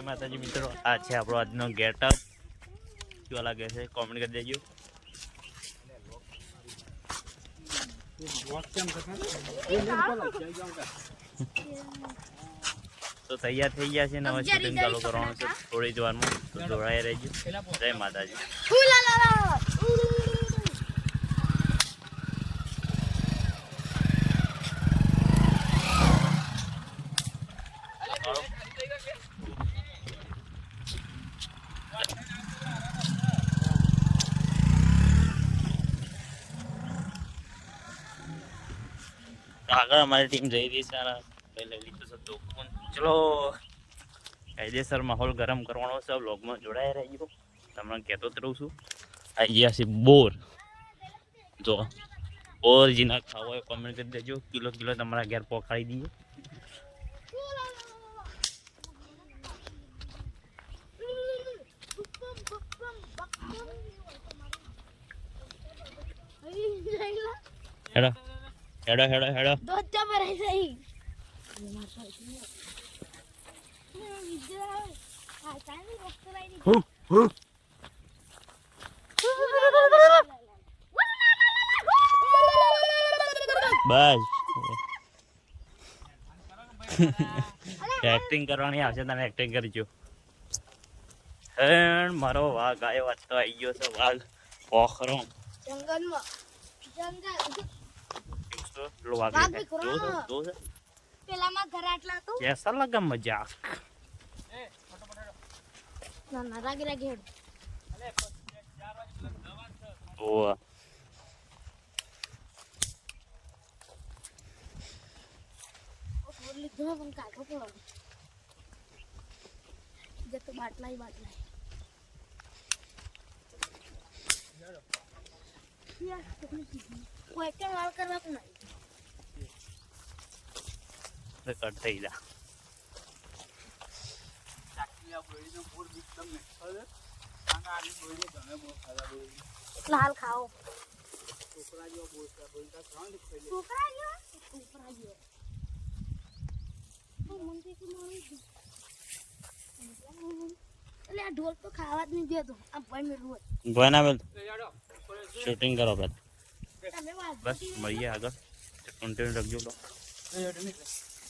માતાજી મિત્રો, આ છે આપણો આજનો ગેટઅપ. કેવો લાગે છે કોમેન્ટ કરી દેજો. તો તૈયાર થઈ ગયા છે ને હવે શૂટિંગ ચાલુ કરવાનું છે થોડી જ વારમાં. તો જોડાયા રહેજો. જય માતાજી. આગળ અમારી ટીમ જઈ રહી છે. લઈ લીધું છે તો ચલો કાયદેસર માહોલ ગરમ કરવાનો છે. વ્લોગમાં જોડાયા રહેજો. તમને કહેતો જ રહું છું. આવી ગયા છે બોર. જો બોર જીના ખાવા હોય કોમેન્ટ કરી દેજો. કિલો કિલો તમારા ઘેર પહોંચાડી દઈએ. હેડો હેડો હેડો હેડો. બસ એક્ટિંગ કરવાની આવશે. તમે એક્ટિંગ કરજો. મારો વાઘ આવ્યો. વાત તો આવી ગયો છે વાઘ. પોખરો જંગલમાં પેલામાં ઘર આટલા તો કેસા લગા મજાક. ના રાગી રાગી હેડ ઓવા ઓલી ધો પણ કાઢો પડો જે તો બાટલાઈ કોઈ કે વાળ કરવા નહીં કટ થઈ જા. લાલ ખાઓ એટલે આ ઢોલ તો ખાવા જ નહીં દેતો. આ ભાઈ મેળવું ભય ના મેલ. શૂટિંગ કરો બધા. તમે વાત બસ મળીએ આગળ. કન્ટિન્યુ રાખજો.